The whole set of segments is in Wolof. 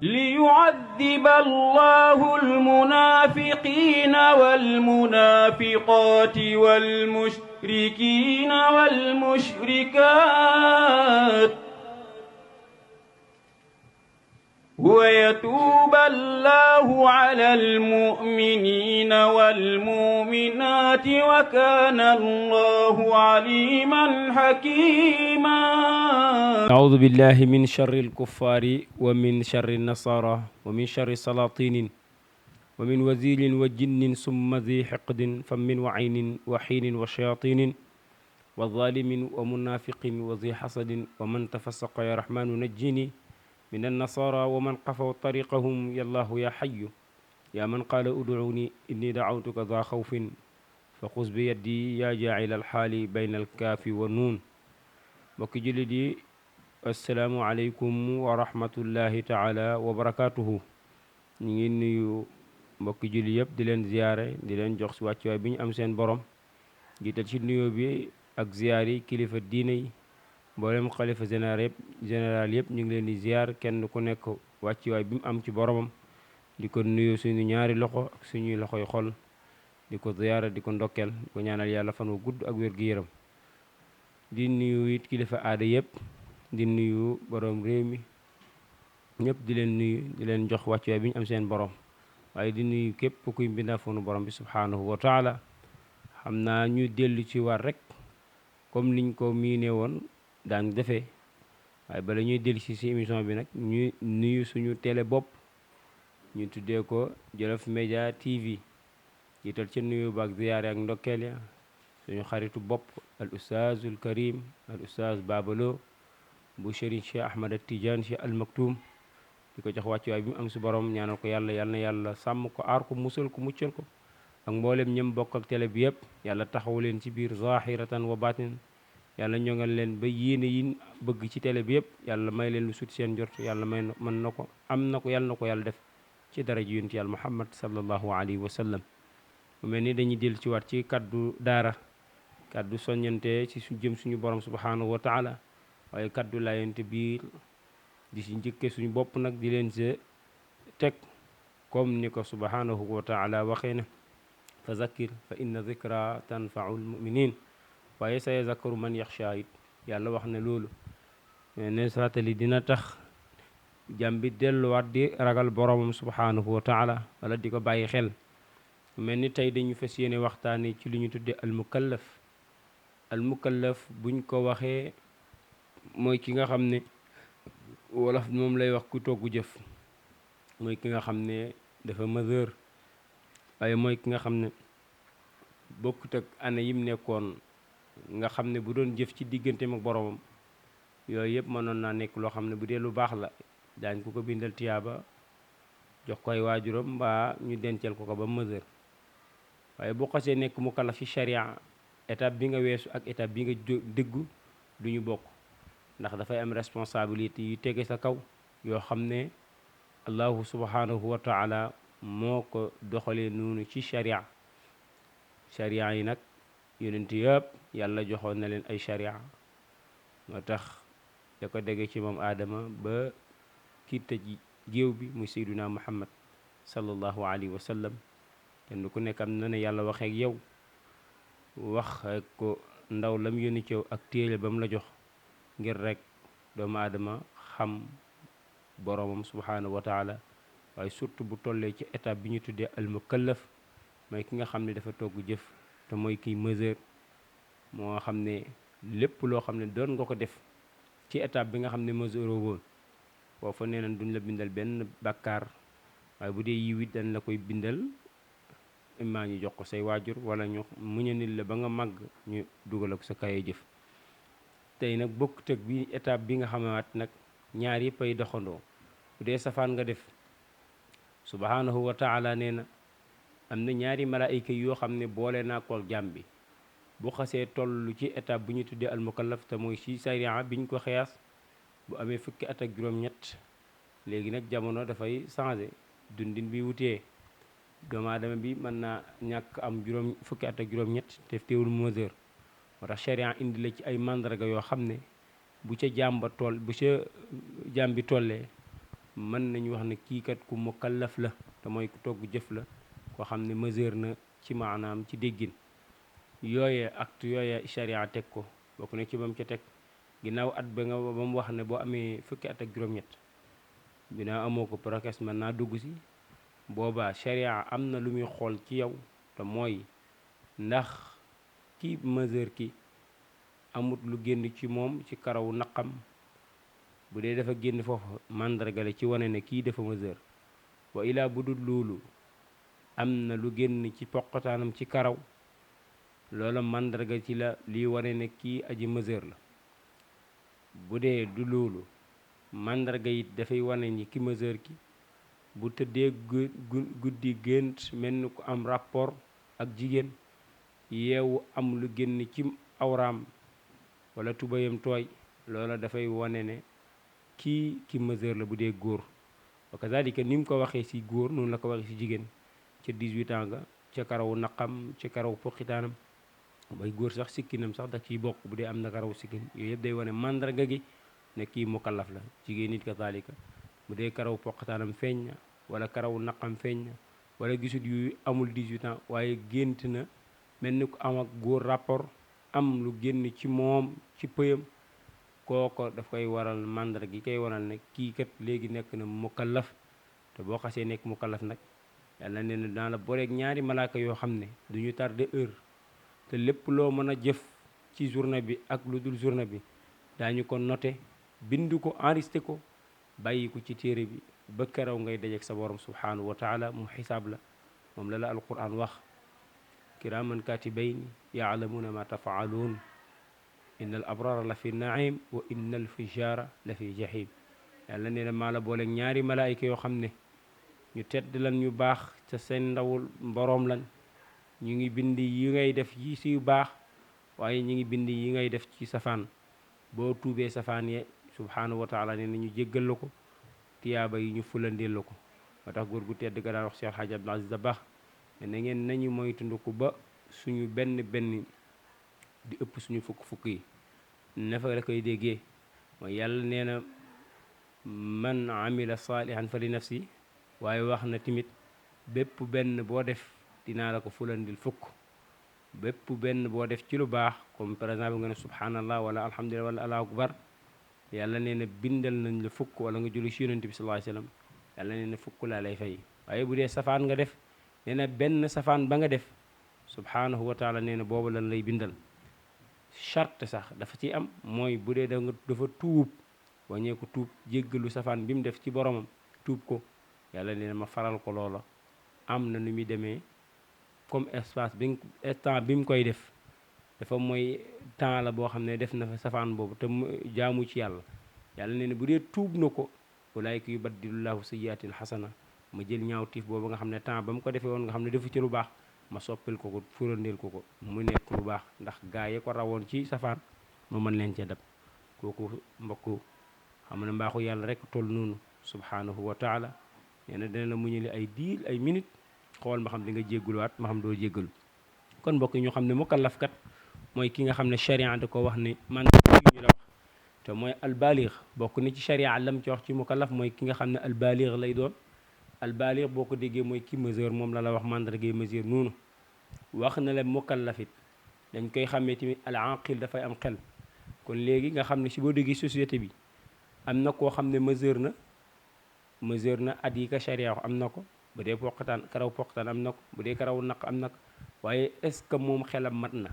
ليعذب الله المنافقين والمنافقات والمشركين والمشركات ويتوب الله على المؤمنين والمؤمنات وكان الله عليما حكيما. أعوذ بالله من شر الكفار ومن شر النصارى ومن شر السلاطين ومن وزير وجن ثم ذي حقد فم وعين وحين وشياطين وظالم ومنافق وذي حسد ومن تفسق يا رحمن نجني من النصارى ومن قفوا طريقهم يا الله يا حي يا من قال ادعوني إني دعوتك ذا خوف فخذ بيدي يا جاعل الحال بين الكاف والنون. mbokki jullit yi assalaamu aleykum wa rahmatullahi taala wa barakaatuhu. ñu ngi nuyu mbokki jullit yëpp di leen ziyaare di leen jox si wàccuwaay bi ñu am seen borom jiital ci nuyoo bi ak ziyaar yi kilifa diine yi mboolem xalifa général yëpp ñu ngi leen di ziyaar kenn ku nekk wàccuwaay bi mu am ci boromam di ko nuyu suñu ñaari loxo ak suñuy loxoy xol di ko ziyaara di ko ndokkeel di ko ñaanal yàlla fan wu gudd ak wér gu yaram. di nuyu it kilifa aada yëpp di nuyu borom réew mi ñëpp di leen nuyu di leen jox wàccuwaay bi ñu am seen borom waaye di nuyu képp kuy mbindaafoonu borom bi subhaanahu wa taala. xam naa ñu dellu ci war rek comme niñ ko miine woon daan defee waaye bala ñuy dellu si émission bi nag ñu nuyu suñu télé bopp ñu tuddee ko Jolof Média TV jiital ci nuyu baak ziyaare ak ndokkeel ya suñu xaritu bopp al ustaazul karim al ustaaz Babalo bu Serigne Cheikh Ahmad Tidiane Cheikh al Maktoum di ko jox wàccuwaay bi mu am si borom ñaanal ko yàlla na yàlla sàmm ko aar ko musal ko muccal ko ak mboolem ñëm bokk ak télé bi yëpp yàlla taxaw leen ci biir zahiratan wa batin yàlla ñongal leen ba yéene yin bëgg ci télé bi yëpp yàlla may leen lu sut seen jort yàlla may mën na ko am na ko yàlla na ko yàlla def ci daraja yonent yàlla Muhammad sallallahu alayhi wa sallam. mu mel ni dañuy del ci waat ci kaddu daara kaddu soññante ci jëm suñu borom subhanahu wa taala waaye kaddu laayante biir di si njëkke suñu bopp nag di leen se teg comme ni ko subhanahu wa taala waxee ne fa zakkir fa inna zikra tanfaul muminin waaye sa yazakkaru man yaxsha it yàlla wax ne loolu ne fàttali dina tax jàmbi delluwaat di ragal boromam subhanahu wa taala wala di ko bàyyi xel. mel ni tey dañu fas yéene waxtaane ci li ñu tudde al mukallaf buñ ko waxee mooy ki nga xam ne wolof moom lay wax ku togg jëf mooy ki nga xam ne dafa majeur waaye mooy ki nga xam ne bokkut ak année yim nekkoon nga xam ne bu doon jëf ci digganteem ak boromam yooyu yëpp mënoon naa nekk loo xam ne bu dee lu baax la daañ ko bindal tiyaaba jox koy waajuram mbaa ñu dencal ko ba majeur. waaye boo xasee nekk mukallaf ci sharia étape bi nga weesu ak étape bi nga déggu du ñu bokk ndax dafay am responsabilité yu tege sa kaw yoo xam ne allahu subhanahu wa taala moo ko doxalee noonu ci sharia yi nag yonent yëpp yàlla joxoon na leen ay sharia moo tax da ko dege ci moom aadama ba kii tëj géew bi muy sayduna muhammad sallallahu alayhi wa sallam kenn ku nekk am na ne yàlla waxee ak yow wax ko ndaw lam yónni ci yow ak téere ba mu la jox ngir rek doomu aadama xam boromam subhanahu wa taala waaye surtout bu tollee ci étape bi ñu tuddee al mukallaf mooy ki nga xam ne dafa togg jëf te mooy kiy majeur moo xam ne lépp loo xam ne doon nga ko def ci étape bi nga xam ne majeur woon foofa nee nañ duñ la bindal benn bàkkaar waaye bu dee yiw it dañ la koy bindal immaa ñu jox ko say waajur wala ñu muñanil la ba nga màgg ñu dugal ak sa kaye jëf. tey nag bokk tëg bi étape bi nga xamaat nag ñaar yëpp ay doxandoo bu dee safaan nga def subhanahu wa taala nee na am na ñaari malaayika yoo xam ne boole naa ko jàmm bi bu xasee toll ci étape bu ñu tuddee al mukallaf te mooy ci sariya biñ ko xiyaas bu amee fukki at ak juróom-ñett léegi nag jamono dafay changé dundin bi wutee doomu aadama bi mën naa ñàkk am fukki at ak juróom-ñett te teewul mesure moo tax sharia indi la ci ay mandarga yoo xam ne bu ca jaam bi tollee mën nañu wax ne kii kat ku mukallaf la te mooy ku togg jëf la koo xam ne mesure na ci maanaam ci déggin yooye acte yooye sharia teg ko bokk na ci ba mu ca teg ginnaaw at ba mu wax ne boo amee fukki at ak juróom-ñett binaa amoo ko prokes mën naa dugg si boobaa sharia am na lu muy xool ci yow te mooy ndax ki mesure ki amut lu génn ci moom ci karaw naqam bu dee dafa génn foofu màndargale ci wane ne kii dafa mesure wa ilaa bu dul loolu am na lu génn ci poqataanam ci karaw loola màndarga ci la lii wane ne kii aji mesure la bu dee du loolu màndarga it dafay wane ni ki mesure ki bu tëddee guddi gént mel ni ku am rapport ak jigéen yeewu am lu génn ci awraam wala tubayam tooy loola dafay wane ne ki mesure la bu dee góor wa kazalika ni mu ko waxee ci góor noonu la ko waxee ci jigéen ca 18 ans ga ca karawu naqam ca karaw poqitaanam bay góor sax sikkinam sax da ciy bokk bu dee am na karaw sikkin yooyu yëpp day wane màndarga gi ne kii mukallaf la jigéen nit kazalika bu dee karaw poqitaanam feeñ na wala karaw naqam feeñ na wala gisut yu amul 18 ans waaye gént na mel ni ku am ak góor rapport am lu génn ci moom ci pëyam kooko daf koy waral màndarga gi koy waral ne kii kat léegi nekk na mukallaf te boo xasee nekk mukallaf nag yàlla nee na daan la booleeg ñaari malaaka yoo xam ne duñu tardé heure te lépp loo mën a jëf ci journée bi ak lu dul journée bi daañu ko noté bind ko enregistré ko bàyyi ko ci téere bi ba keroog ngay dajeek sa borom subhanahu wa taala mu xisaab la moom la alquran wax kiraaman katibayni yaalamuuna ma tafaaluun inna al abrara la fi naim wa inna al fujara la fi jahim yàlla nee na maa la booleeg ñaari malaayika yoo xam ne ñu tedd lan ñu baax ca seen ndawul boroom lan ñu ngi bind yi ngay def yi si baax waaye ñu ngi bind yi ngay def ci safaan boo tuubee safaan ye subhanahu wa taala nee na ñu jéggal la ko tiyaaba yi ñu fulandeel la ko moo tax góor gu tedd ga daan wax Cheikh Hadj Abdoul Aziz Dabakh ne na ngeen nañu moytandiku ba suñu benn di ëpp suñu fukk yi nafa la koy déggee mooy yàlla nee na man amila saalihan fa li nafsi waaye wax na tamit bépp benn boo def dinaa la ko fulandil fukk bépp benn boo def ci lu baax comme par exemple nga ne subhanallah wala alhamdulillah wala allahu akbar yàlla nee na bindal nañ la fukk wala nga julli ci yonent bi sallallahu alayhi wasallam yàlla nee na fukk laa lay fay waaye bu dee safaan nga def nee na benn safaan ba nga def subhanahu wa taala nee na boobu lan lay bindal charte sax dafa ci am mooy bu dee dafa tuub wañee ko tuub jéggalu safaan bi mu def ci boromam tuub ko yàlla nee na ma faral ko loola am na nu muy demee comme espace bi temps bi mu koy def dafa mooy temps la boo xam ne def na fa safaan boobu te jaamu ci yàlla yàlla nee na bu dee tuub na ko ulaayka yubaddilullahu sayyiatin xasana ma jël ñaaw tiif boobu nga xam ne temps ba mu ko defee woon nga xam ne defu ci lu baax ma soppil ko furandeel ko mu nekk lu baax ndax gaa yi ko rawoon ci safaan ma mën leen cee dab kooku mbokku xam ne mbaaxu yàlla rek toll noonu subhanahu wa taala nee na dina la muñali ay diil ay minute xool ma xam di nga jégguluwaat ma xam doo jéggalu kon mbokk yi ñu xam ne mukallaf kat mooy ki nga xam ne charia da ko wax ni man ñu la wax te mooy albaligh bokk ni ci charia lam ci wax ci mukallaf mooy ki nga xam ne albaligh lay doon albaligh boo ko déggee mooy ki mesure moom la wax mandargay mesure noonu wax na la mukallafit dañ koy xamee tamit al aqil dafay am xel kon léegi nga xam ne si boo déggee société bi am na koo xam ne mesure na at yi ka charia wax am na ko bu dee poqataan karaw poqataan am na ko bu dee karaw naq am na ko waaye est-ce que moom xelam mat na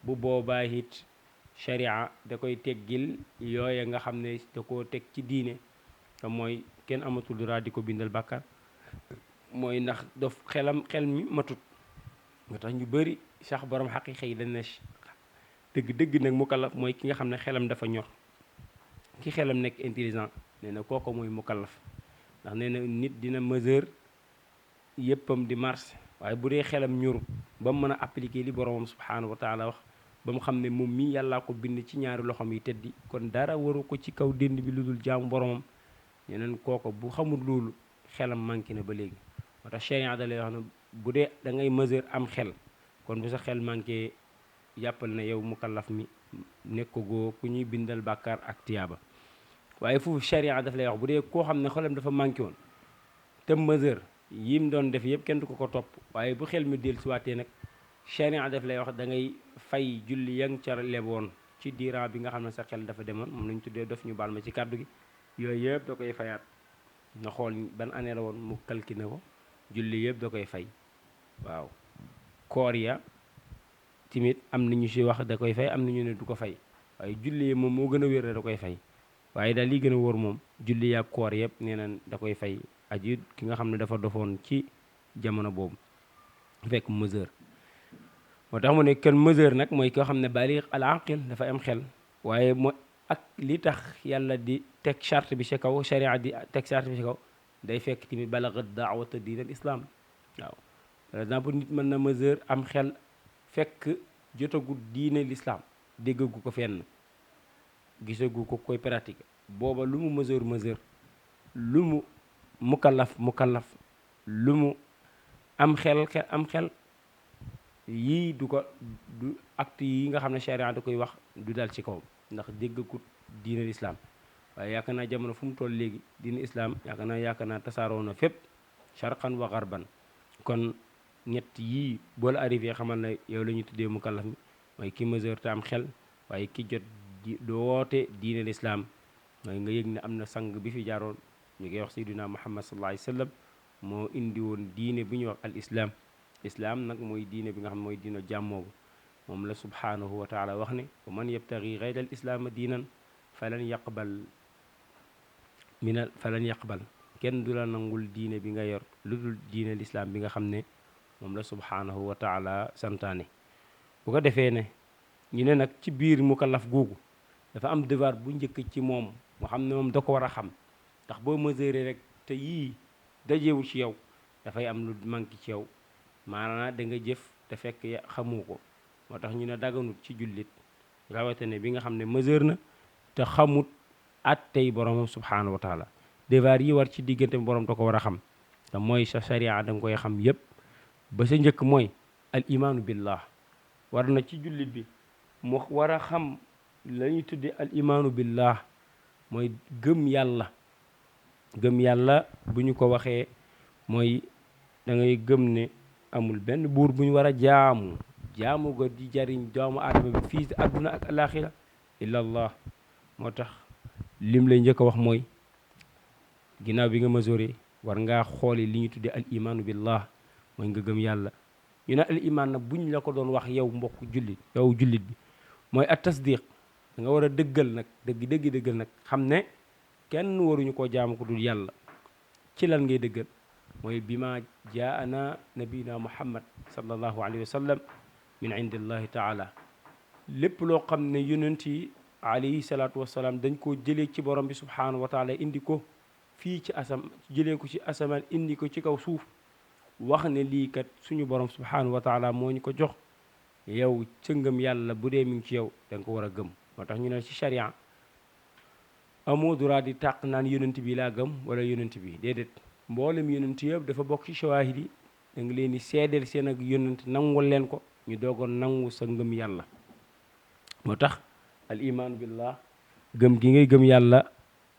bu boobaa it charia da koy teggil yooye nga xam ne da koo teg ci diine te mooy kenn amatul dara di ko bindal bàkkaar mooy ndax daf xel mi matut nga tax ñu bëri sax borom xaqiiqa yi dañ ne dëgg nag mukallaf mooy ki nga xam ne xelam dafa ñor ki xelam nekk intelligent nee na kooko mooy mukallaf ndax nee na nit dina mesure yëppam di marché waaye bu dee xelam ñorut ba mu mën a appliquer li boromam subhanahu wa taala wax ba mu xam ne moom mii yàllaa ko bind ci ñaari loxoom yi teddi kon dara waru ko ci kaw dénd bi lu dul jaamu boromam ñeneen kooko bu xamul loolu xelam manqué na ba léegi moo tax charia da lay wax ne bu dee da ngay mesure am xel kon bu sa xel manqué jàppal na yow mukallaf mi nekk ko ku ñuy bindal bàkkaar ak tiyaaba waaye foofu charia daf lay wax bu dee koo xam ne xolam dafa manqué woon te mesure yim doon def yëpp kenn du ko topp waaye bu xel mi del si waatee nag charia daf lay wax da ngay fay julli yang ca leboon ci diiran bi nga xam ne sa xel dafa demoon moom lañ tuddee dof ñu baal ma ci kàddu gi yooyu yëpp da koy fayaat na xool ban année la woon mu calculé ko julli yëpp da koy fay waaw koor ya timit am na ñu si wax da koy fay am na ñu ne du ko fay waaye julli yi moom moo gën a wér da koy fay waaye daal li gën a wóor moom julli yaag koor yëpp nee na da koy fay aji ki nga xam ne dafa dofoon ci jamono boobu fekk mesure moo tax mu ne kenn mesure nag mooy koo xam ne baliq al aqil dafa am xel waaye mooy ak li tax yàlla di teg charte bi ci kaw sharia di teg charte bi ci kaw day fekk tamit balagat daawata diin al islam waaw par exemple nit mën na mesure am xel fekk jotagu diine l'islam déggagu ko fenn gisagu ko koy pratique booba lu mu mesure lu mu mukallaf lu mu am xel yii du acte yi nga xam ne charia da koy wax du dal ci kawam ndax déggagut diine l'islam waaye yaakaar naa jamono fu mu toll léegi diine islam yaakaar naa tasaaroo na fépp sharqan wa garban kon ñett yii boo la arrivé xamal na yow la ñuy tuddee mukallaf mi mooy ki mesure te am xel waaye ki jot doote diine l'islam mooy nga yëg ne am na sang bi fi jaaroon ñu koy wax sayyidina muhammad sallallahu alayhi wa sallam moo indi woon diine bi ñuy wax al islam nag mooy diine bi nga xam mooy diine jàmmoobu moom la subhanahu wa taala wax ne wa man yabtaghi ghayra al islaama diinan falan yaqbal kenn du la nangul diine bi nga yor lu dul diine l'islam bi nga xam ne moom la subhanahu wa taala santaane bu ko defee ne ñu ne nag ci biir mukallaf googu dafa am devoir bu njëkk ci moom moo xam ne moom da ko war a xam ndax boo mesuré rek te yii dajewu ci yow dafay am lu manqué ci yow maanaam da nga jëf te fekk xamu ko moo tax ñu ne daganut ci jullit rawatina bi nga xam ne mesure na te xamut attey boromam subhanahu wa taala devoir yi war ci diggante borom da ko war a xam te mooy sa sharia da nga koy xam yépp ba sa njëkk mooy al imaanu billah war na ci jullit bi mu war a xam la ñuy tudde al imaanu billah mooy gëm yàlla bu ñu ko waxee mooy da ngay gëm ne amul benn buur bu ñu war a jaamu ga di jariñ doomu aadama bi fii àdduna ak alaxira illa allah moo tax lim lay njëkk a wax mooy ginnaaw bi nga mesuré war ngaa xooli li ñu tuddee al imaanu billah mooy nga gëm yàlla ñu ne al iman nag buñ la ko doon wax yow mbokk jullit bi mooy at tasdiq da nga war a dëggal nag dëggal nag xam ne kenn waruñu koo jaamu ko dul yàlla ci lan ngay dëggal mooy bi ma jaana nabina muhammad sallallahu alayhi wa sallam min indillahi taala lépp loo xam ne yonent yi alayhi salaatu wasalaam dañ koo jëlee ci borom bi subhanahu wa taala indi ko fii ci jëlee ko ci asamaan indi ko ci kaw suuf wax ne lii kat suñu borom subhanahu wa taala moo ñu ko jox yow ca ngëm yàlla bu dee mi ngi ci yow da nga ko war a gëm moo tax ñu ne ci charia amoo droit di tàq naan yonent bi laa gëm wala yonent bi déedéet mboolem yonent yëpp dafa bokk ci shawaahid yi da nga leen di seedeel seen ak yonent nangul leen ko ñu doogoon nangu sa ngëm yàlla moo tax al imaanu billah gëm gi ngay gëm yàlla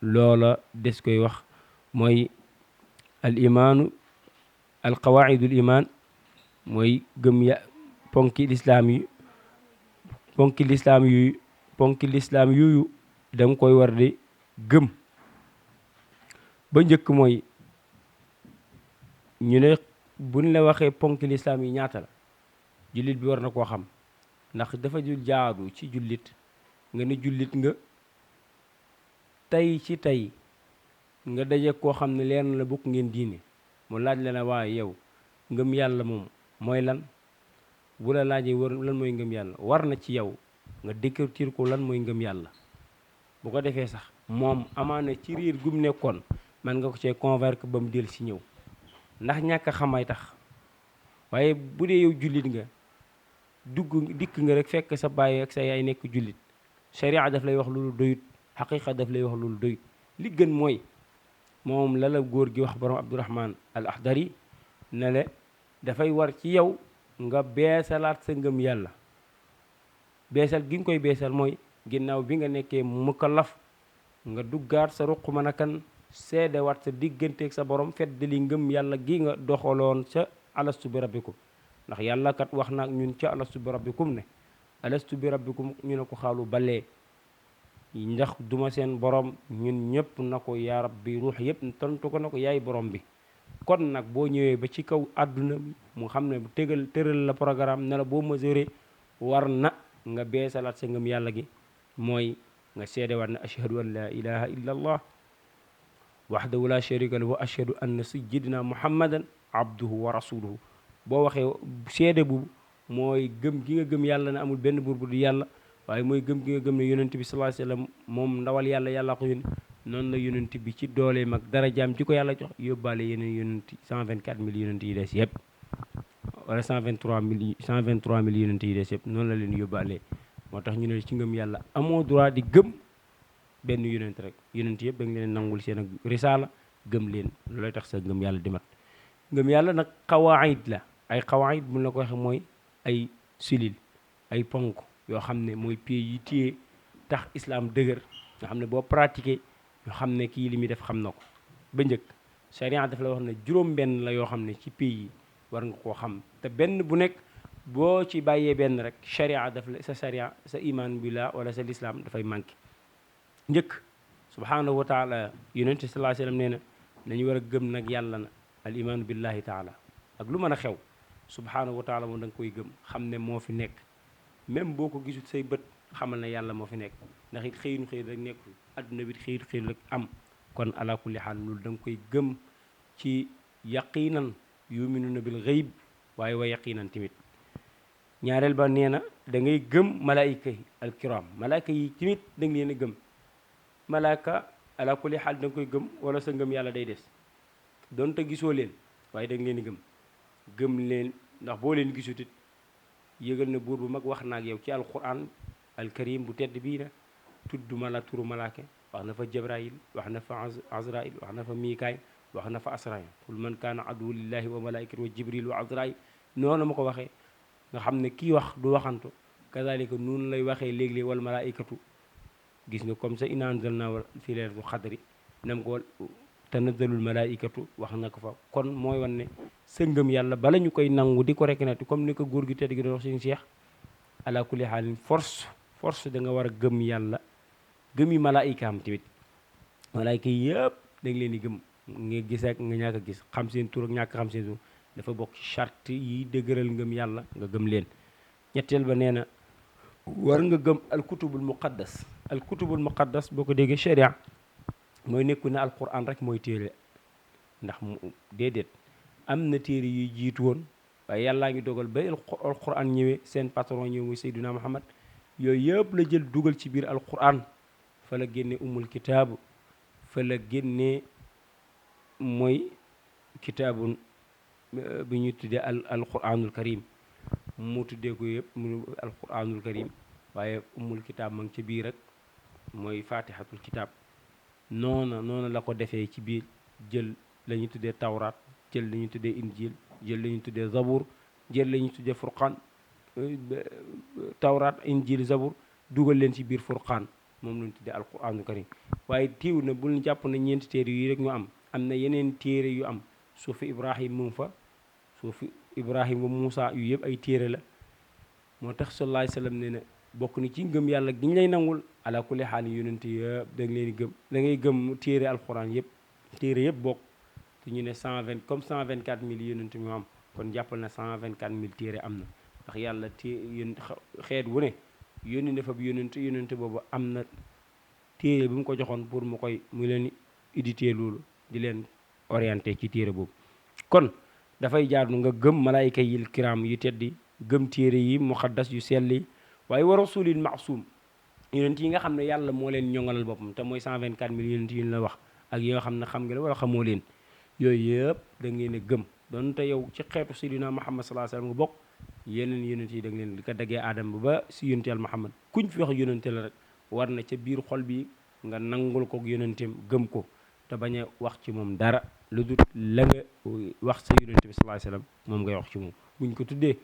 loola des koy wax mooy al imaanu al qawaidul iman mooy gëm ponki lislaam yooyu da nga koy war di gëm ba njëkk mooy ñu ne buñ la waxee ponki lislaam yi ñaata la jullit bi war na koo xam ndax dafa jul jaadu ci jullit nga ne jullit nga tey ci tey nga daje koo xam ne leen la bokk ngeen diine mu laaj la ne waaye yow ngëm yàlla moom mooy lan bu la laajee lan mooy ngëm yàlla war na ci yow nga décortiquer ko lan mooy ngëm yàlla bu ko defee sax moom amaana ci riir gum nekkoon man nga ko cee convaincre ba mu del si ñëw ndax ñàkk a xamay tax waaye bu dee yow jullit nga dikk nga rek fekk sa baay ak sa yaay nekk jullit sharia daf lay wax loolu doyut xaqiqa daf lay wax loolu doyut li gën mooy moom la góor gi wax borom Abdurahman al Akhdari ne le dafay war ci yow nga beesalaat sa ngëm yàlla beesal gi nga koy beesal mooy ginnaaw bi nga nekkee mukallaf nga duggaat sa ruq mën a kan seede waat sa digganteeg sa borom fedd li ngëm yàlla gi nga doxaloon ca alastu bi rabbikum ndax yàlla kat wax na ak ñun ca alastu bi rabbikum ne alastu bi rabbikum ñu ne ko xaalu balee ndax duma seen borom ñun ñëpp na ko yaa rabbi ruux yëpp tontu ko na ko yaay borom bi kon nag boo ñëwee ba ci kaw àdduna mu xam ne tëral la programme ne la boo mesuré war na nga beesalaat sa ngëm yàlla gi mooy nga seedewaat ne ashhadu an la ilaha illa allah wahdahu la sharika lahu wa ashhadu anna sayyidina muhammadan abduhu wa rasuluhu boo waxee seede bu mooy gëm gi nga gëm yàlla ne amul benn buur bu du yàlla waaye mooy gëm gi nga gëm ne yonent bi sallallahu alayhi wasallam moom ndawal yàlla yàlla ko yónni noonu la yonent bi ci dooleem ak darajaam ji ko yàlla jox yóbbaale yeneen yonent 124 000 yonent yi des yëpp wala 123 000 yonent yi des yëpp noonu la leen yóbbaalee moo tax ñu ne ci ngëm yàlla amoo droit di gëm benn yonent rek yonent yëpp da nga leen nangul seen ak risaala gëm leen loolay tax sa ngëm yàlla di mat ngëm yàlla nag xawaayid la ay xawaayid bu la ko waxee mooy ay sulil ay ponk yoo xam ne mooy pied yi téye tax islam dëgër nga xam ne boo pratiqué yoo xam ne kii li muy def xam na ko ba njëkk charia daf la wax ne juróom-benn la yoo xam ne ci pays yi war nga koo xam te benn bu nekk boo ci bàyyee benn rek charia daf la sa charia sa iman billah wala sa lislaam dafay manqué njëkk subhanahu wa taala yonent sallallahu alayhi wasallam nee na nañu war a gëm nag yàlla na al imaanu billahi taala ak lu mën a xew subhanahu wa taala moom da nga koy gëm xam ne moo fi nekk même boo ko gisul say bët xamal na yàlla moo fi nekk ndax it xëyun xëy rek nekkul adduna bi xëyut xëy rek am kon ala kulli xaal loolu da nga koy gëm ci yaqinan yuminuna bil ghaib waaye wa yaqinan tamit ñaareel ba nee na da ngay gëm malaayika yi alkiram malaayika yi tamit da nga leen a gëm malaaka ala kulli xaal da nga koy gëm wala sa ngëm yàlla day des donte gisoo leen waaye da nga leen di gëm leen ndax boo leen gisutit yëgal na buur bu mag wax na ak yow ci alquran alkarim bu tedd bii na tudd mala turu malaake wax na fa jabrail wax na fa azrail wax na fa mikaayil wax na fa asrail qul man kaana aduwwu lillahi wa malaikati wa jibril wa azrail noonu ma ko waxee nga xam ne kii wax du waxantu kazalika noonu lay waxee léeg-léeg wal malaikatu gis nga comme ça inna anzalna fi laylatul xadri nam ko tanazzalul malaikatu wax na ko fa kon mooy wan ne sa ngëm yàlla bala ñu koy nangu di ko reconnaître comme ni ko góor gi tedd gi doon wax suñu Cheikh ala kulli xaalin force da nga war a gëm yàlla gëmi malaayikaam tamit malaayika yi yëpp da nga leen di gëm nga gis ak nga ñàkk a gis xam seen tur ak ñàkk xam seen tur dafa bokk ci charte yi dëgëral ngëm yàlla nga gëm leen ñetteel ba nee na war nga gëm alkutubul muqaddas boo ko déggee sharia mooy nekku ne alquran rek mooy téere ndax déedéet am na téere yuy jiitu woon waaye yàllaa ngi dogal ba alquran ñëwee seen patron ñëw muy Seydina Muhammad yooyu yëpp la jël dugal ci biir alquran fa la génne umul kitaabu fa la génne mooy kitaabun bi ñu tuddee alquranul karim mu tuddee ko yëpp mu alquranul karim waaye umul kitaab ma ngi ci biir rek mooy fatihatul kitaab noona la ko defee ci biir jël la ñu tuddee tawraat jël la ñu tuddee injil jël la ñu tuddee zabur jël la ñu tuddee furqaan tawraat injil zabur dugal leen ci biir furqaan moom la ñu tuddee alquranul karim waaye tiiw na bul jàpp na ñeenti téere yi rek ñu am na yeneen téere yu am suufi ibrahim mu ngi fa suufi ibrahim wa Muusa yu yëpp ay téere la moo tax sallallahu alayhi wasallam nee na bokk ni ci ngëm yàlla gi ñu lay nangul ala kulli xaal yonent yëpp da nga leen di gëm da ngay gëm téere alquran yëpp téere yëpp bokk te ñu ne 120 comme 124 000 yonent ñu am kon jàppal na 124 000 téere am na ndax yàlla xeet wu ne yónni na fa bi yonent boobu am na téere bi mu ko joxoon pour mu leen éditer loolu di leen orienté ci téere boobu kon dafay jaadu nga gëm malaayika yi kiram yu teddi gëm téere yi muqaddas yu selli waaye wa rasulil maasum yonent yi nga xam ne yàlla moo leen ñoŋalal boppam te mooy 124 000 yonent yi la wax ak yi nga xam ne xam nga la wala xamoo leen yooyu yëpp da ngeen a gëm donte yow ci xeetu Seydina Muhammad sallallahu alayhi wasallam nga bokk yeneen yonent yi da nga leen di ko daggee aadama ba si yonent yàlla Muhammad kuñ fi wax yonente la rek war na ca biir xol bi nga nangul ko yonenteem gëm ko te bañ a wax ci moom dara lu dul la nga wax sa yonente bi sallallahu alayhi wasallam moom ngay wax ci moom buñ ko tuddee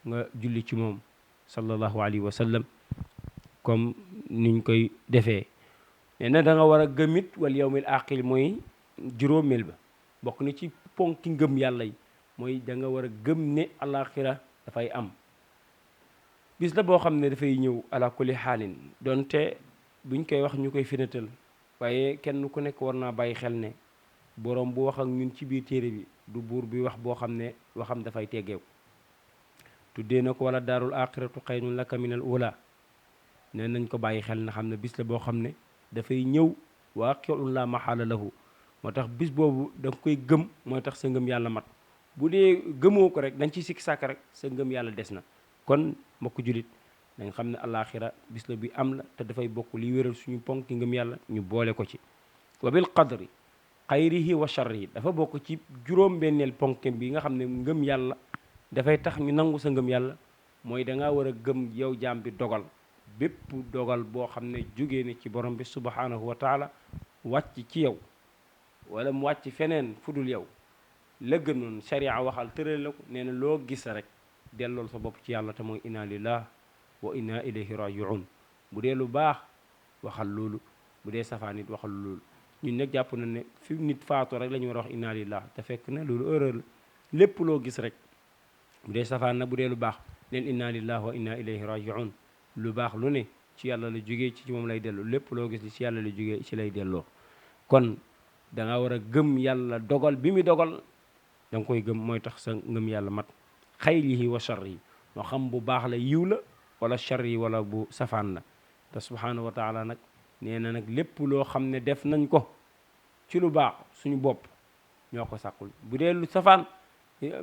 nga julli ci moom sallallahu alayhi wa sallam comme niñ koy defee nee na da nga war a gëmit wal yawmil aaxir mooy juróomeel ba bokk na ci ponki ngëm yàlla yi mooy da nga war a gëm ne alaxira dafay am bis la boo xam ne dafay ñëw ala kulli xaalin donte buñ koy wax ñu koy finatal waaye kenn ku nekk war naa bàyyi xel ne borom bu wax ak ñun ci biir téere bi du buur bi wax boo xam ne waxam dafay teggeeku tuddee na ko wala daarul axiratu xayrun laka minal ula ne nañ ko bàyyi xel na xam ne bis la boo xam ne dafay ñëw waaqi'un la maxaala lahu moo tax bis boobu da nga koy gëm mooy tax sa ngëm yàlla mat bu dee gëmoo ko rek dañ ciy sikki sàkk rek sa ngëm yàlla des na kon mbokku julit dañ xam ne alaxira bis la bi am la te dafay bokk li wéral suñu ponki ngëm yàlla ñu boole ko ci wa bil qadri xayrihi wa sharrihi dafa bokk ci juróom-benneel ponk bi nga xam ne ngëm yàlla dafay tax ñu nangu sa ngëm yàlla mooy da ngaa war a gëm yow jaam bi dogal bépp dogal boo xam ne jógee na ci borom bi subhanahu wa taala wàcc ci yow wala mu wàcc feneen fudul yow la gënoon sharia waxal tëral la ko nee na loo gis rek dellool sa bopp ci yàlla te mooy inna lillah wa inna ilayhi rajiun bu dee lu baax waxal loolu bu dee safaan nit waxal loolu ñun nag jàpp na ne fi nit faatu rek la ñu war a wax inna lillah te fekk na loolu erreur la lépp loo gis rek bu dee safaan na bu dee lu baax leen inna lillah wa inna ilayhi rajiun lu baax lu ne ci yàlla la jógee ci moom lay delloo lépp loo gis li ci yàlla la jógee ci lay delloo kon da nga war a gëm yàlla dogal bi mu dogal da nga koy gëm mooy tax sa ngëm yàlla mat xayrihi wa sharrihi moo xam bu baax la yiw la wala sharri wala bu safaan la te subhanahu wa taala nag nee na nag lépp loo xam ne def nañ ko ci lu baax suñu bopp ñoo ko sàkkul bu dee lu safaan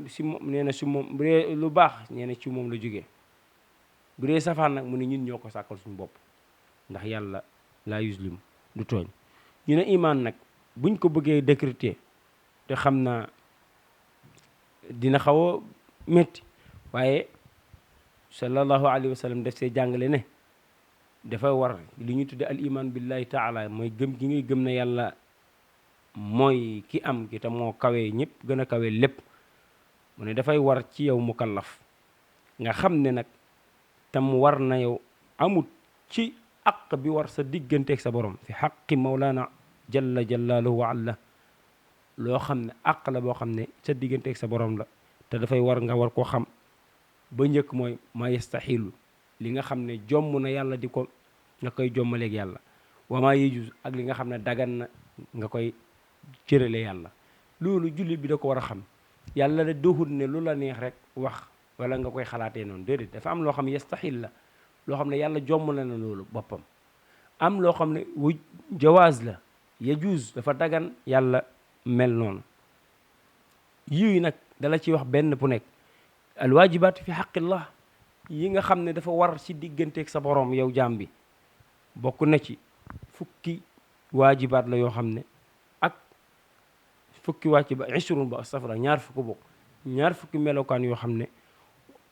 si moom nee na si moom bu dee lu baax nee na ci moom la jógee bu dee safaan nag mu ne ñun ñoo ko sàkkal suñu bopp ndax yàlla laa yuslim du tooñ ñu ne imaan nag buñ ko bëggee décrypter te xam naa dina xaw a métti waaye sallallahu alayhi wa sallam def see jàngale ne dafa war li ñu tudde al iman billahi taala mooy gëm gi ngay gëm na yàlla mooy ki am ki te moo kawee ñëpp gën a kawee lépp mu ne dafay war ci yow mukallaf nga xam ne nag tam war na yow amut ci aq bi war sa digganteeg sa borom fi xaqi mawlana jalla jalaaluhu wa alla loo xam ne aq la boo xam ne sa digganteeg sa borom la te dafay war nga war koo xam ba njëkk mooy ma yastaxilu li nga xam ne jomm na yàlla di ko nga koy jommaleeg yàlla wa ma yejuz ak li nga xam ne dagan na nga koy cërale yàlla loolu jullit bi da ko war a xam yàlla da doxul ne lu la neex rek wax wala nga koy xalaatee noonu déedéet dafa am loo xam ne yastaxil la loo xam ne yàlla jomm na loolu boppam am loo xam ne wu jawaaz la yajuz dafa dagan yàlla mel noonu yii nag dala ci wax benn bu nekk alwaajibaat fi xaqillah yi nga xam ne dafa war ci digganteeg sa borom yow jaam bi bokk na ci fukki waajibaat la yoo xam ne ak fukki waajibaat ishrun ba astafra ñaar fukki bokk ñaar fukki melokaan yoo xam ne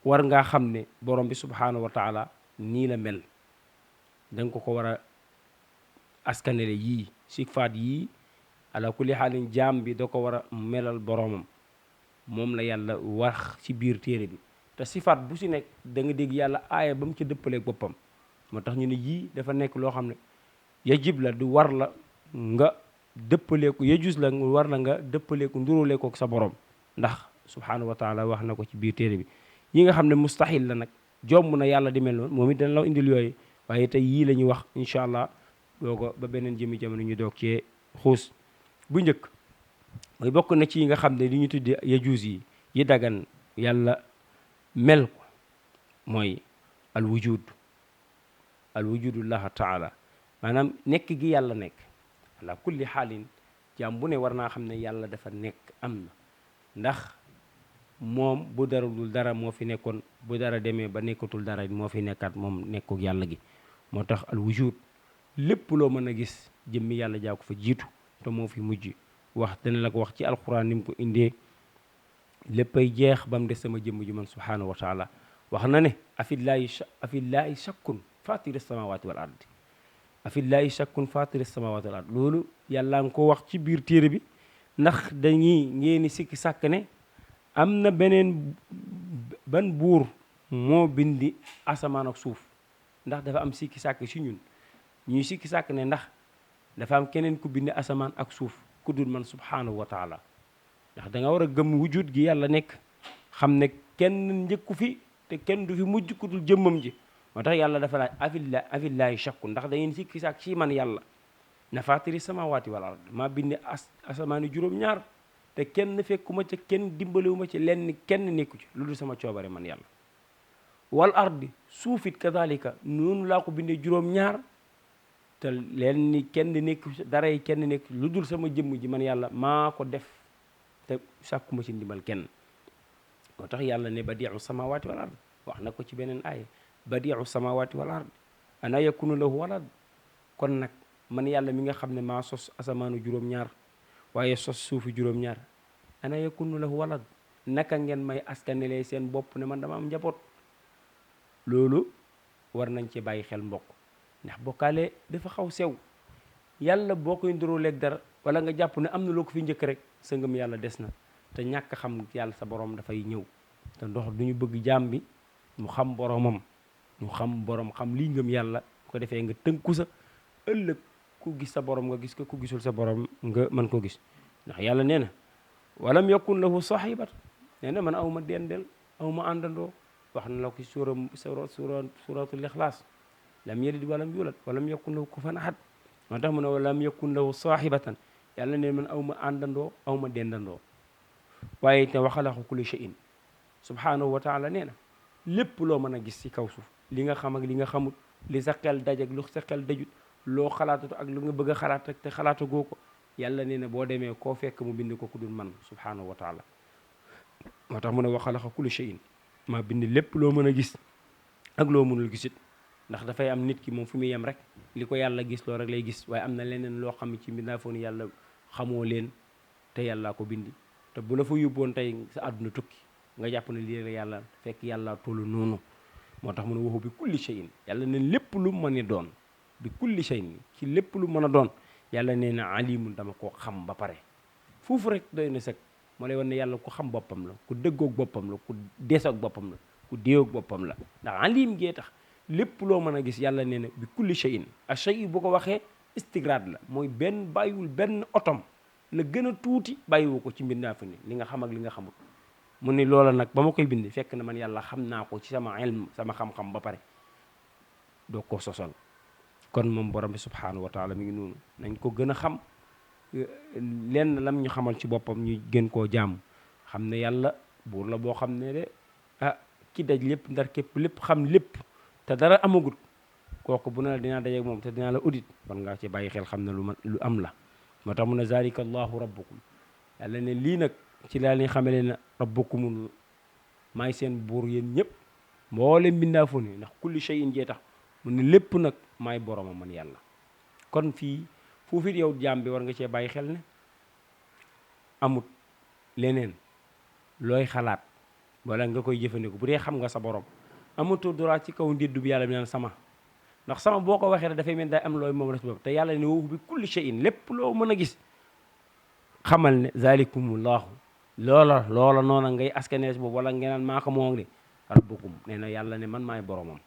war ngaa xam ne borom bi subhanahu wa taala nii la mel danga ko war a askanele yii sifaat yii ala kulli xaalin jaam bi da ko war a melal boromam moom la yàlla wax ci biir téere bi te sifaat bu si nekk da nga dégg yàlla aaya ba mu ca dëppaleeg boppam moo tax ñu ne yii dafa nekk loo xam ne yajib la du war la nga dëppaleeku yajus la war la nga dëppaleeku nduruleeko sa borom ndax subhanahu wa taala wax na ko ci biir téere bi yi nga xam ne mustahil la nag jomm na yàlla di mel noonu moom it dana la indil yooyu waaye tey yii la ñuy wax incha allah doo ko ba beneen jëmi jamono ñu doog cee xuus bu njëkk mooy bokk na ci yi nga xam ne li ñu tudde yajus yi dagan yàlla mel ko mooy al wujudullaha taala maanaam nekk gi yàlla nekk ala kulli xaalin jaam bu ne war naa xam ne yàlla dafa nekk am na ndax moom bu dara dul dara moo fi nekkoon bu dara demee ba nekkatul dara moo fi nekkaat moom nekkuk yàlla gi moo tax al wujud lépp loo mën a gis jëmmi yàlla jaa ko fa jiitu te moo fi mujj wax dana la ko wax ci alquran ni mu ko indee léppay jeex ba mu des sama jëmm ji man subhanahu wa taala wax na ne afillaahi shakkun fatiri samawati wal ardi afillaahi shakkun fatiri samawati wal ardi loolu yàlla nga ko wax ci biir téere bi ndax dañuy ngeeni sikki sàkk ne am na beneen ban buur moo bindi asamaan ak suuf ndax dafa am sikki sàkk si ñun ñuy sikki sàkk ne ndax dafa am keneen ku bind asamaan ak suuf ku dul man subhanahu wa taala ndax da nga war a gëm wujud gi yàlla nekk xam ne kenn njëkku fi te kenn du fi mujj ku dul jëmmam ji moo tax yàlla dafa laaj afillaahi shakku ndax da ngeen sikki saak ci man yàlla na faatiri samaawaati wal ard maa bindi asamaani juróom-ñaar te kenn fekkuma ca kenn dimbaliwuma ci lenn kenn nekku ci lu dul sama coobare man yàlla wal ardi suufit kadalika noonu laa ko bindee juróom-ñaar te leen ni kenn nekku dara yi kenn nekku lu dul sama jëmm ji man yàlla maa ko def te sàkkuma ci ndimbal kenn moo tax yàlla ne badiu samawati wal ard wax na ko ci beneen aaya badiu samawati wal ard ana yakunu lahu walad kon nag man yàlla mi nga xam ne maa sos asamaanu juróom-ñaar waaye sos suufi juróom-ñaar ana yakunu lahu walad naka ngeen may askanelee seen bopp ne man dama am njaboot loolu war nañ ci bàyyi xel mbokk ndax bokkaale dafa xaw sew yàlla boo koy nduróoleeg dara wala nga jàpp ne am na loo ko fi njëkk rek sa ngëm yàlla des na te ñàkk xam yàlla sa borom dafay ñëw te ndox du ñu bëgg jaam bi mu xam boromam mu xam borom xam lii ngëm yàlla ko defee nga tënku sa ëllëg ku gis sa borom nga gis ko ku gisul sa borom nga mën ko gis ndax yàlla nee na walam yakun lahu sahibat nee na man aw ma dendel aw ma àndandoo wax na la ko suratul ixlaas lam yalid walam yulad walam yakun lahu kufuwan ahad moo tax mu ne walam yakun lahu sahibatan yàlla nee man aw ma àndandoo aw ma dendandoo waaye te waxalaxu kulli shay'in subhanahu wa taala nee na lépp loo mën a gis ci kaw suuf li nga xam ak li nga xamut li sa xel daj ak lu sa xel dajut loo xalaatatu ak lu nga bëgg a xalaat ak te xalaatagoo ko yàlla nee na boo demee koo fekk mu bind ko ku dul man subhanahu wa taala moo tax mu ne waxalaxa kulli shay'in maa bind lépp loo mën a gis ak loo mënul gisit ndax dafay am nit ki moom fu muy yem rek li ko yàlla gis loo rek lay gis waaye am na leneen loo xam ci mbindaafoon yàlla xamoo leen te yàllaa ko bindi te bu la fa yóbboon tey sa àdduna tukki nga jàpp ne lii la yàlla fekk yàlla tollu noonu moo tax mu ne waxu bi kulli shay'in yàlla ne lépp lu mën a doon bi kulli shay'in ci lépp lu mën a doon yàlla nee na alimun dama koo xam ba pare foofu rek doy na sëg moo lay wan ne yàlla ku xam boppam la ku dëggoog boppam la ku deesoog boppam la ku déewoog boppam la ndax alim gee tax lépp loo mën a gis yàlla nee na bi kulli shay'in a shay bu ko waxee istigrad la mooy benn bàyyiwul benn otom la gën a tuuti bàyyiwu ko ci mbindaa fa ni li nga xam ak li nga xamul mu ni loola nag ba ma koy bind fekk na man yàlla xam naa ko ci sama ilm sama xam-xam ba pare doo ko sosal kon moom borom bi subhanahu wa taala mi ngi noonu nañ ko gën a xam lenn lam ñu xamal ci boppam ñu gën koo jaamu xam ne yàlla buur la boo xam ne de ki daj lépp ndar képp lépp xam lépp te dara amagut kooku bu ne la dinaa dajeeg moom te dinaa la audit kon nga ci bàyyi xel xam ne lu am la moo tax mu ne zalika allahu rabbukum yàlla ne lii nag ci laa leen xamale ne rabbukumul maay seen buur yéen ñëpp mboolem mbindaa fu ne ndax kulli shay'in jee tax mu ne lépp nag maay boromam man yàlla kon fii foofu it yow jaam bi war nga cee bàyyi xel ne amut leneen looy xalaat wala nga koy jëfandikoo bu dee xam nga sa borom amutoo droit ci kaw ndiddu bi yàlla bi naan sama ndax sama boo ko waxee rek dafay mel day am looy moom la si bopp te yàlla ne woofu bi kulli shay'in lépp loo mën a gis xamal ne zalikumullahu loola noona ngay askanees boobu wala ngeen naan maa ko moom de rabbukum nee na yàlla ne man maay boromam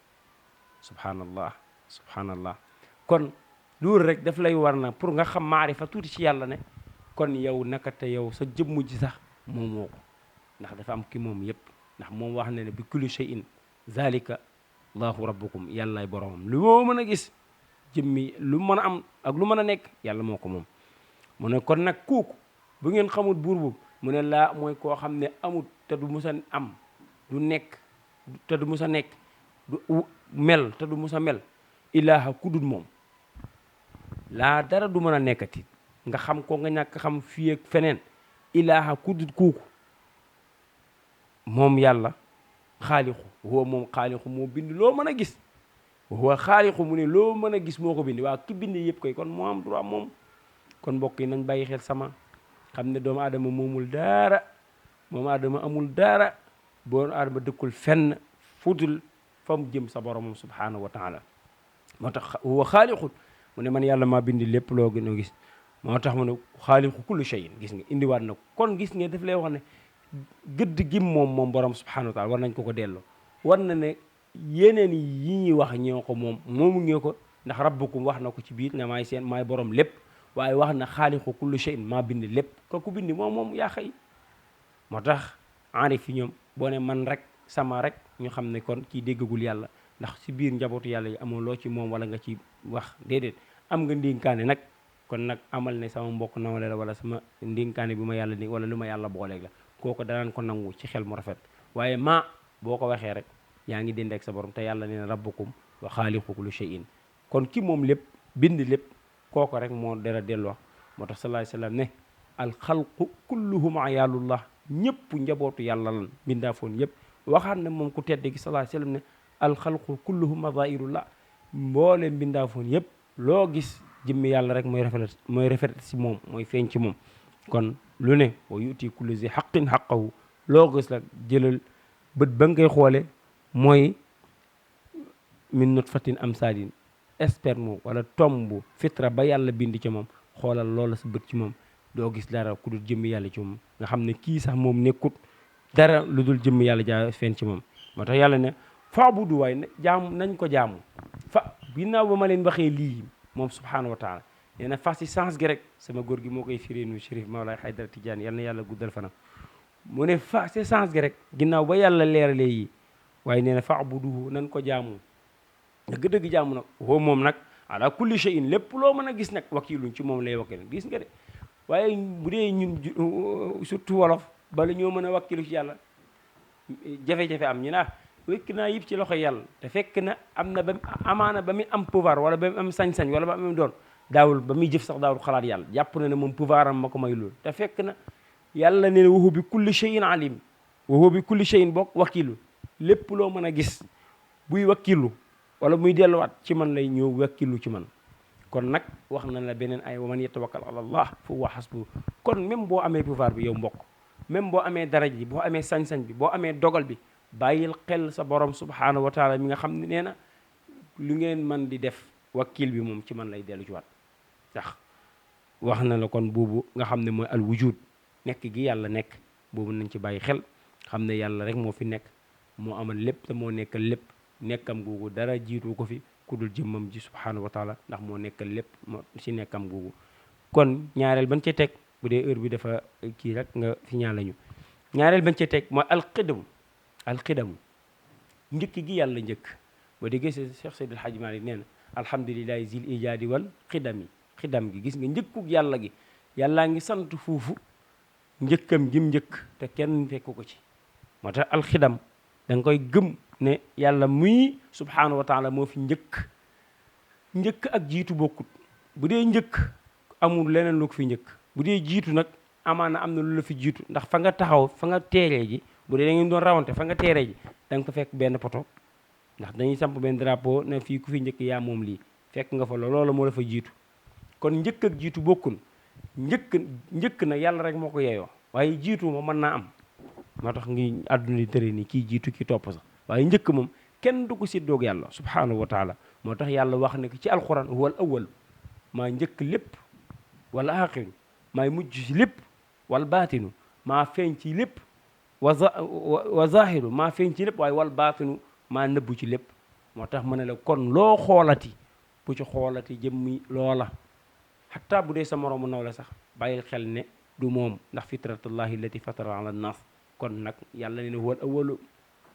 subhanallah kon loolu rek daf lay war na pour nga xam maarifa tuuti ci yàlla ne kon yow naka te yow sa jëmm ji sax moom moo ko ndax dafa am ki moom yépp ndax moom wax na ne bi kulli shay'in zalika allahu rabbukum yàllaay boromam lu moo mën a gis jëmmi lu mën a am ak lu mën a nekk yàlla moo ko moom mu ne kon nag kooku bu ngeen xamul buur boobu mu ne laa mooy koo xam ne amut te du mus a am du nekk te du mus a nekk du mel te du mus a mel ilaaha kudul moom laa dara du mën a nekkati nga xam ko nga ñàkk xam fii ak feneen ilaaha kudul kooku moom yàlla xaalixu huwa moom xaalixu moo bind loo mën a gis huwa xaalixu mu ne loo mën a gis moo ko bind waa ki bind yëpp koy kon moo am droit moom kon mbokk yi nañ bàyyi xel sama xam ne doomu aadama moomul dara doomu aadama amul dara doomu aadama dëkkul fenn fudul fa mu jëm sa boromam subhanahu wa taala moo tax huwa xaalixu mu ne man yàlla maa bind lépp loo gën a gis moo tax mu ne xaalixu kullu shay'in gis nga indiwaat na kon gis nga daf lay wax ne gëdd gim moom borom subhanahu wa taala war nañ ko delloo war na ne yeneen yi ñuy wax ñoo ko moom moomu ngee ko ndax rabbukum wax na ko ci biir ne maay seen maay borom lépp waaye wax na xaaliqu kulli shay'in maa bind lépp ku bind moom yaa xëy moo tax aarif yi ñoom boo ne man rek sama rek ñu xam ne kon kii déggagul yàlla ndax ci biir njabootu yàlla yi amoo loo ci moom wala nga ci wax déedéet am nga ndénkaane nag kon nag amal ne sama mbokk nawle la wala sama ndénkaane bi ma yàlla ni wala lu ma yàlla booleeg la kooku danaan ko nangu ci xel mu rafet waaye boo ko waxee rek yaa ngi dend ak sa borom te yàlla nee na rabbukum wa xaaliqu kulli shay'in kon ki moom lépp bind lépp kooku rek moo dara dellu wax moo tax sallallahu alayhi wasallam ne alxalqu kulluhum ayaalullah ñëpp njabootu yàlla lan mbindaafoon yëpp waxaat na moom ku tedd gi sallallahu alayhi wasallam ne alxalqu kulluhum mazairullah mboole mbindaafoon yëpp loo gis jëmmi yàlla rek mooy rafet si moom mooy feeñ ci moom kon lu ne wa yuti kulli zi haqqin haqqahu loo gis la jëlal bët ba nga koy xoole mooy min nutfatin amsalin sperme wala tomb fitra ba yàlla bind ci moom xoolal loola sa bët ci moom doo gis dara ku dul jëmmi yàlla ci moom nga xam ne kii sax moom nekkut dara lu dul jëmmi yàlla jaa feeñ ci moom moo tax yàlla ne faabudu waay jaamu nañ ko jaamu ginnaaw ba ma leen waxee lii moom subhanahu wa taala nee na fas ci sens gi rek sama góor gi moo koy firéenu Chérif Mawlaay Haydara Tidiane yal na yàlla guddal fanam mu ne fa ci sens gi rek ginnaaw ba yàlla leeralee yi waaye nee na faabuduhu nañ ko jaamu dëgg-dëgg jaamu nag woo moom nag ala kulli shay'in lépp loo mën a gis nag wakiiluñ ci moom lay wakkil gis nga de waaye bu dee ñun surtout wolof bala ñoo mën a wakkilu ci yàlla jafe-jafe am ñu naa wékk naa yëpp ci loxo yàlla te fekk na am na ba amaana ba muy am pouvoir wala ba mu am sañ-sañ wala ba mu doon daawul ba muy jëf sax daawul xalaat yàlla jàpp na ne moom pouvoir am ma ko may loolu te fekk na yàlla ne wa huwa bi kulli shay'in alim wa huwa bi kulli shay'in bokk wakiilu lépp loo mën a gis buy wakkilu wala muy delluwaat ci man lay ñëw wakkilu ci man kon nag wax na la beneen ay wa man yatawakkal ala allah fa huwa hasbuh kon même boo amee pouvoir bi yow mbokk même boo amee daraj bi boo amee sañ-sañ bi boo amee dogal bi bàyyil xel sa borom subhanahu wa taala mi nga xam ne nee na lu ngeen man di def wakkil bi moom ci man lay dellu ci waat sax wax na la kon boobu nga xam ne mooy al wujud nekk gi yàlla nekk boobu nañ ci bàyyi xel xam ne yàlla rek moo fi nekk moo amal lépp te moo nekkal lépp nekkam googu dara jiitu ko fi ku dul jëmmam ji subhanahu wa taala ndax moo nekkal lépp moo si nekkam googu kon ñaareel bañ ca teg bu dee heure bi dafa kii rek nga fi ñaan lañu ñaareel bañ ca teg mooy alxidamu njëkk gi yàlla njëkk boo déggee Cheikh Seydi El Hadji Malick nee na alhamdulillahi zil ijaadi wal xidam gi gis nga njëkkug yàlla gi yàllaa ngi sant foofu njëkkam jim njëkk te kenn fekku ko ci moo tax alxidam da nga koy gëm ne yàlla muy subhanahu wa taala moo fi njëkk ak jiitu bokkut bu dee njëkk amul leneen lu ko fi njëkk bu dee jiitu nag amaana am na lu la fi jiitu ndax fa nga taxaw fa nga teeree ji bu dee da ngeen doon rawante fa nga teeree ji da nga fa fekk benn poto ndax dañuy samp benn drapeau ne fii ku fi njëkk yaa moom lii fekk nga fa loolu moo la fa jiitu kon njëkk ak jiitu bokkul njëkk na yàlla rek moo ko yeeyoo waaye jiitu moom mën naa am moo tax ngi àdduna di tëre ni kii jiitu kii topp sax waaye njëkk moom kenn du ko séddoog yàlla subhanahu wa taala moo tax yàlla wax ne ci alquran huwal awwal maa njëkk lépp wala aaxiru maay mujj si lépp wal baatinu maa feeñ ci lépp wa zahiru maa feeñ ci lépp waaye wal baatinu maa nëbbu ci lépp moo tax ma ne la kon loo xoolati bu ci xoolati jëmmi loola xataa bu dee sa moroomu naw la sax bàyyil xel ne du moom ndax fitratullahi allati fatara ala nnas kon nag yàlla ne huwal awwalu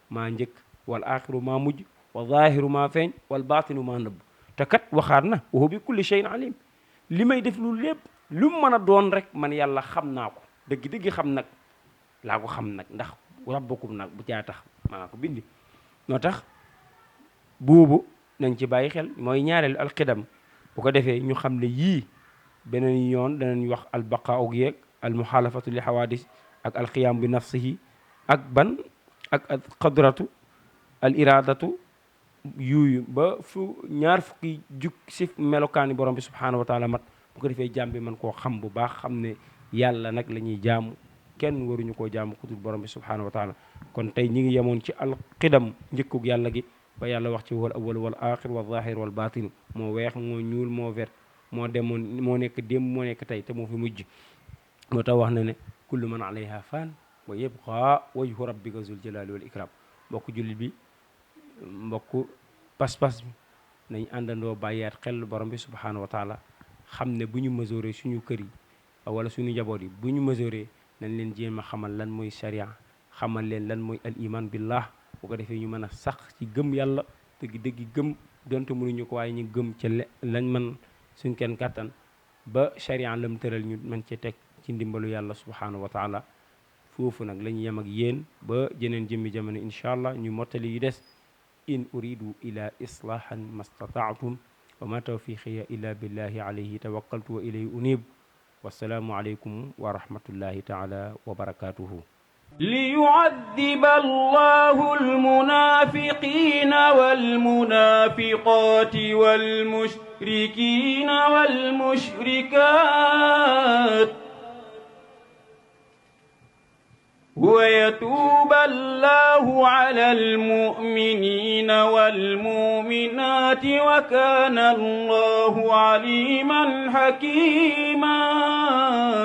maa njëkk wal aaxiru maa mujj wa zahiru maa feeñ wal baatinu maa nëbb te kat waxaat na wa huwa bi kulli shay'in alim li may def lu lépp lu mu mën a doon rek man yàlla xam naa ko dëgg-dëgg xam nag laa ko xam nag ndax rabbukum nag bu caa tax maa ko bindi noo tax boobu nañ ci bàyyi xel mooy ñaareelu alxidam bu ko defee ñu xam ne yii beneen yoon danañ wax albaqaa ug yeeg almuxaalafatu li xawaadis ak alqiyaam bi nafsihi ak ban ak alqadratu al iradatu yuuyu ba fu ñaar fukki jug si melokaani borom bi subhanahu wa taala mat bu ko defee jaam bi man koo xam bu baax xam ne yàlla nag la ñuy jaamu kenn waruñu koo jaamu ku dul borom bi subhanahu wa taala kon tey ñi ngi yemoon ci alqidam njëkkug yàlla gi ba yàlla wax ci wal awwal wal axir wal zahir wal batin moo weex moo ñuul moo vert moo demoon moo nekk démb moo nekk tey te moo fi mujj moo tax wax na ne kullu man alayha fan wa yabqa wajhu rabbika zul jalali wal ikram mbokk jullit bi mbokk pas-pas bi nañ àndandoo bàyyaat xel borom bi subhaanahu wa taala xam ne bu ñu mesuré suñu kër yi wala suñu njaboot yi bu ñu mesuré nañ leen jéem a xamal lan mooy sharia xamal leen lan mooy al iman billah bu ko defee ñu mën a sax ci gëm yàlla dëgg gëm donte mënuñu ko waaye ñu gëm ca lañ man suñ kenn kàttan ba sharia lam tëral ñu mën ci teg ci ndimbalu yàlla subhaanahu wa taala foofu nag la ñu yem ak yéen ba jeneen jëmmi jamono incha allah ñu mottali yu des in uridu ila islahan mastataatum wa ma tawfiqiya illa billahi alayhi tawakkaltu wa ilayhi unib wassalaamu aleykum wa rahmatullahi taala wa barakatuhu ليعذب الله المنافقين والمنافقات والمشركين والمشركات ويتوب الله على المؤمنين والمؤمنات وكان الله عليما حكيما